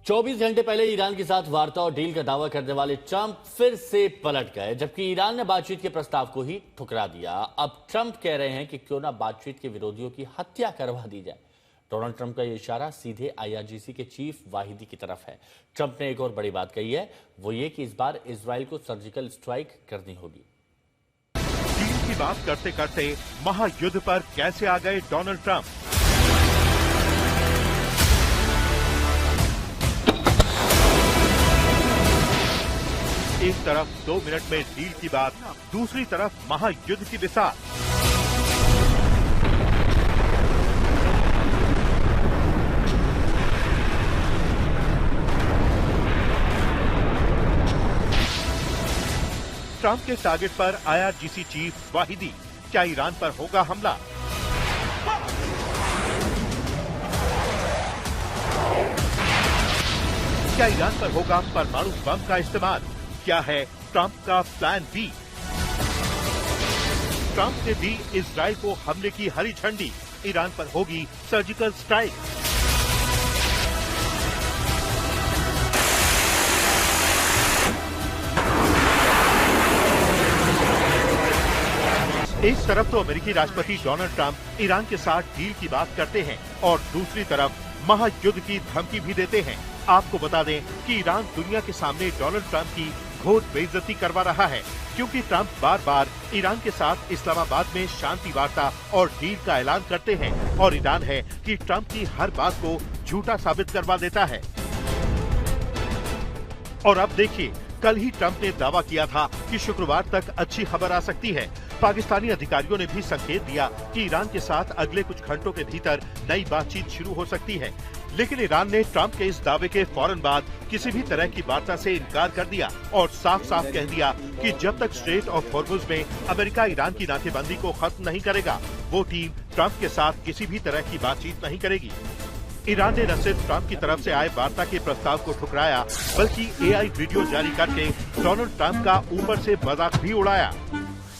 24 घंटे पहले ईरान के साथ वार्ता और डील का दावा करने वाले ट्रंप फिर से पलट गए, जबकि ईरान ने बातचीत के प्रस्ताव को ही ठुकरा दिया। अब ट्रंप कह रहे हैं कि क्यों ना बातचीत के विरोधियों की हत्या करवा दी जाए। डोनाल्ड ट्रंप का यह इशारा सीधे IRGC के चीफ वाहिदी की तरफ है। ट्रंप ने एक और बड़ी बात कही है, वो ये कि इस बार इजराइल को सर्जिकल स्ट्राइक करनी होगी। डील की बात करते करते महायुद्ध पर कैसे आ गए डोनाल्ड ट्रंप? एक तरफ 2 मिनट में डील की बात, दूसरी तरफ महायुद्ध की बिसात। ट्रंप के टारगेट पर IRGC चीफ वाहिदी, क्या ईरान पर होगा हमला? क्या ईरान पर होगा परमाणु बम का इस्तेमाल? क्या है ट्रंप का प्लान बी? ट्रंप ने दी इजराइल को हमले की हरी झंडी, ईरान पर होगी सर्जिकल स्ट्राइक। एक तरफ तो अमेरिकी राष्ट्रपति डोनाल्ड ट्रंप ईरान के साथ डील की बात करते हैं और दूसरी तरफ महायुद्ध की धमकी भी देते हैं। आपको बता दें कि ईरान दुनिया के सामने डोनाल्ड ट्रंप की घोर बेइज्जती करवा रहा है, क्योंकि ट्रंप बार बार ईरान के साथ इस्लामाबाद में शांति वार्ता और डील का ऐलान करते हैं और ईरान है कि ट्रंप की हर बात को झूठा साबित करवा देता है। और अब देखिए, कल ही ट्रंप ने दावा किया था कि शुक्रवार तक अच्छी खबर आ सकती है। पाकिस्तानी अधिकारियों ने भी संकेत दिया कि ईरान के साथ अगले कुछ घंटों के भीतर नई बातचीत शुरू हो सकती है, लेकिन ईरान ने ट्रंप के इस दावे के फौरन बाद किसी भी तरह की वार्ता से इनकार कर दिया और साफ साफ कह दिया कि जब तक स्ट्रेट ऑफ हॉर्मुज में अमेरिका ईरान की नाकेबंदी को खत्म नहीं करेगा, वो टीम ट्रंप के साथ किसी भी तरह की बातचीत नहीं करेगी। ईरान ने न सिर्फ ट्रंप की तरफ से आए वार्ता के प्रस्ताव को ठुकराया, बल्कि AI वीडियो जारी करके डोनाल्ड ट्रंप का ऊपर से मजाक भी उड़ाया।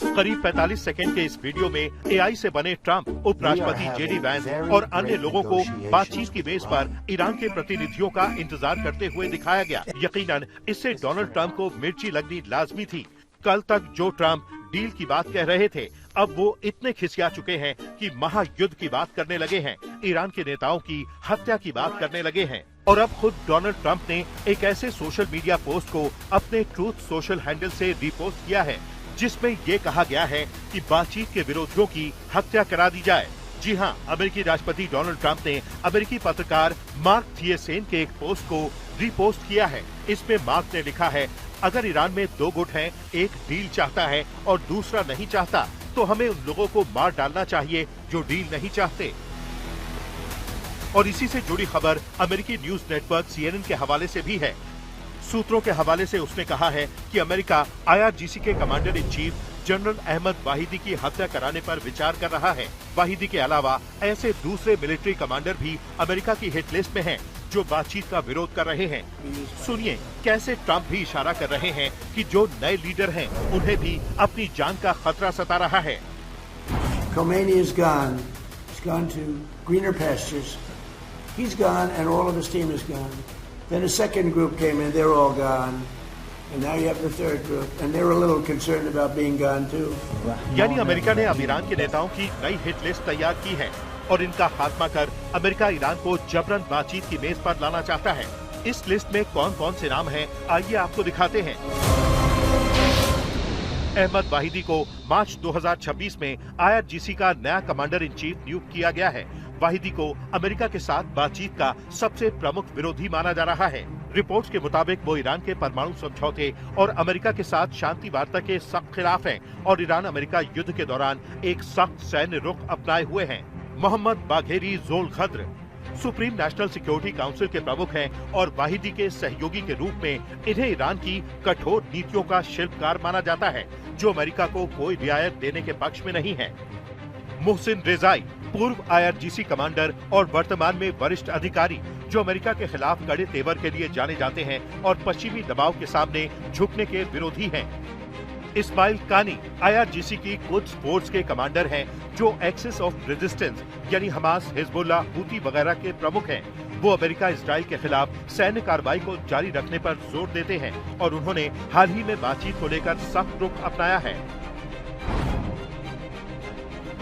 करीब 45 सेकंड के इस वीडियो में AI से बने ट्रंप, उपराष्ट्रपति JD वैंस और अन्य लोगों को बातचीत की मेज पर ईरान के प्रतिनिधियों का इंतजार करते हुए दिखाया गया। यकीनन इससे डोनाल्ड ट्रंप को मिर्ची लगनी लाजमी थी। कल तक जो ट्रंप डील की बात कह रहे थे, अब वो इतने खिसिया चुके हैं कि महायुद्ध की बात करने लगे हैं, ईरान के नेताओं की हत्या की बात करने लगे हैं। और अब खुद डोनाल्ड ट्रंप ने एक ऐसे सोशल मीडिया पोस्ट को अपने ट्रूथ सोशल हैंडल से रीपोस्ट किया है, जिसमें ये कहा गया है कि बातचीत के विरोधियों की हत्या करा दी जाए। जी हां, अमेरिकी राष्ट्रपति डोनाल्ड ट्रंप ने अमेरिकी पत्रकार मार्क थिएसेन के एक पोस्ट को रीपोस्ट किया है। इसमें मार्क ने लिखा है, अगर ईरान में 2 गुट हैं, एक डील चाहता है और दूसरा नहीं चाहता, तो हमें उन लोगों को मार डालना चाहिए जो डील नहीं चाहते। और इसी से जुड़ी खबर अमेरिकी न्यूज नेटवर्क CNN के हवाले से भी है। सूत्रों के हवाले से उसने कहा है कि अमेरिका IRGC के commander in chief general Ahmad Vahidi की हत्या कराने पर विचार कर रहा है। वाहिदी के अलावा ऐसे दूसरे मिलिट्री कमांडर भी अमेरिका की हिट लिस्ट में हैं, जो बातचीत का विरोध कर रहे हैं। सुनिए कैसे ट्रंप भी इशारा कर रहे हैं कि जो नए लीडर हैं, उन्हें भी अपनी जान का खतरा सता रहा है। Khomeini is gone. He's gone to greener pastures. He's gone and all of his team is gone. Then a second group came in, they're all gone. And now you have the third group, and they're a little concerned about being gone too. यानी America ने अब Iran के नेताओं की नई hit list तैयार की है और इनका खात्मा कर अमेरिका ईरान को जबरन बातचीत की मेज पर लाना चाहता है। इस लिस्ट में कौन कौन से नाम हैं, आइए आपको दिखाते हैं। अहमद वाहिदी को मार्च 2026 में IRGC का नया कमांडर इन चीफ नियुक्त किया गया है। वाहिदी को अमेरिका के साथ बातचीत का सबसे प्रमुख विरोधी माना जा रहा है। रिपोर्ट्स के मुताबिक वो ईरान के परमाणु समझौते और अमेरिका के साथ शांति वार्ता के सख्त खिलाफ हैं और ईरान अमेरिका युद्ध के दौरान एक सख्त सैन्य रुख अपनाए हुए हैं। मोहम्मद बाघेरी जोल खद्र सुप्रीम नेशनल सिक्योरिटी काउंसिल के प्रमुख हैं और वाहिदी के सहयोगी के रूप में इन्हें ईरान की कठोर नीतियों का शिल्पकार माना जाता है, जो अमेरिका को कोई रियायत देने के पक्ष में नहीं है। मोहसिन रेजाई पूर्व IRGC कमांडर और वर्तमान में वरिष्ठ अधिकारी, जो अमेरिका के खिलाफ कड़े तेवर के लिए जाने जाते हैं और पश्चिमी दबाव के सामने झुकने के विरोधी हैं। इस्माइल कानी IRGC की कुद्स फोर्स के कमांडर हैं, जो एक्सिस ऑफ रेजिस्टेंस यानी हमास, हिजबुल्लाह, हूती वगैरह के प्रमुख हैं। वो अमेरिका इजराइल के खिलाफ सैन्य कार्रवाई को जारी रखने पर जोर देते हैं और उन्होंने हाल ही में बातचीत को लेकर सख्त रुख अपनाया है।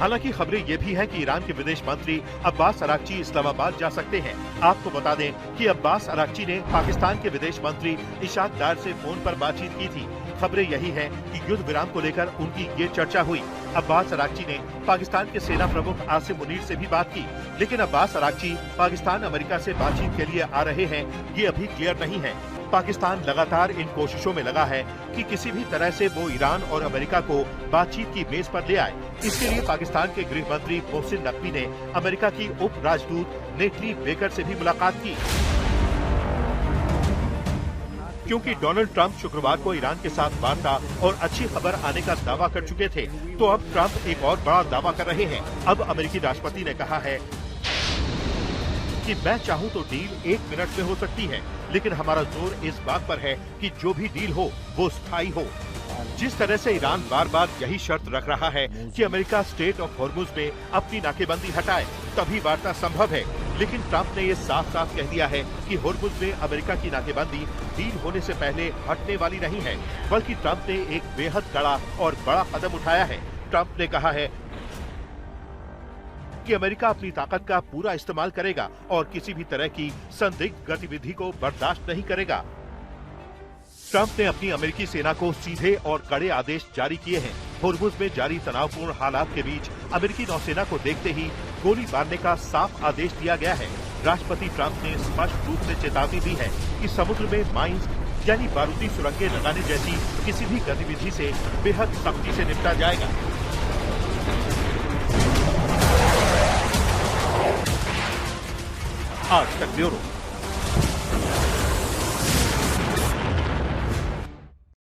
हालांकि खबरें ये भी हैं कि ईरान के विदेश मंत्री अब्बास अराक्ची इस्लामाबाद जा सकते हैं। आपको बता दें कि अब्बास अराक्ची ने पाकिस्तान के विदेश मंत्री इशाक डार से फोन पर बातचीत की थी। खबरें यही हैं कि युद्ध विराम को लेकर उनकी ये चर्चा हुई। अब्बास अराक्ची ने पाकिस्तान के सेना प्रमुख आसिम मुनीर से भी बात की, लेकिन अब्बास अराक्ची पाकिस्तान अमेरिका से बातचीत के लिए आ रहे हैं ये अभी क्लियर नहीं है। पाकिस्तान लगातार इन कोशिशों में लगा है कि किसी भी तरह से वो ईरान और अमेरिका को बातचीत की मेज पर ले आए। इसके लिए पाकिस्तान के गृह मंत्री मोहसिन नकवी ने अमेरिका की उप राजदूत नेटली बेकर से भी मुलाकात की। क्योंकि डोनाल्ड ट्रंप शुक्रवार को ईरान के साथ वार्ता और अच्छी खबर आने का दावा कर चुके थे, तो अब ट्रंप एक और बड़ा दावा कर रहे हैं। अब अमेरिकी राष्ट्रपति ने कहा है कि मैं चाहूं तो डील 1 मिनट में हो सकती है, लेकिन हमारा जोर इस बात पर है कि जो भी डील हो वो स्थायी हो। जिस तरह से ईरान बार बार यही शर्त रख रहा है कि अमेरिका स्ट्रेट ऑफ हॉर्मुज में अपनी नाकेबंदी हटाए, तभी वार्ता संभव है। लेकिन ट्रंप ने ये साफ साफ कह दिया है कि हॉर्मुज में अमेरिका की नाकेबंदी डील होने से पहले हटने वाली नहीं है, बल्कि ट्रंप ने एक बेहद कड़ा और बड़ा कदम उठाया है। ट्रंप ने कहा है कि अमेरिका अपनी ताकत का पूरा इस्तेमाल करेगा और किसी भी तरह की संदिग्ध गतिविधि को बर्दाश्त नहीं करेगा। ट्रंप ने अपनी अमेरिकी सेना को सीधे और कड़े आदेश जारी किए हैं। हॉर्मुज में जारी तनावपूर्ण हालात के बीच अमेरिकी नौसेना को देखते ही गोली मारने का साफ आदेश दिया गया है। राष्ट्रपति ट्रंप ने स्पष्ट रूप से चेतावनी दी है कि समुद्र में माइंस यानी बारूदी सुरंगें लगाने जैसी किसी भी गतिविधि से बेहद सख्ती से निपटा जाएगा। आज तक ब्यूरो।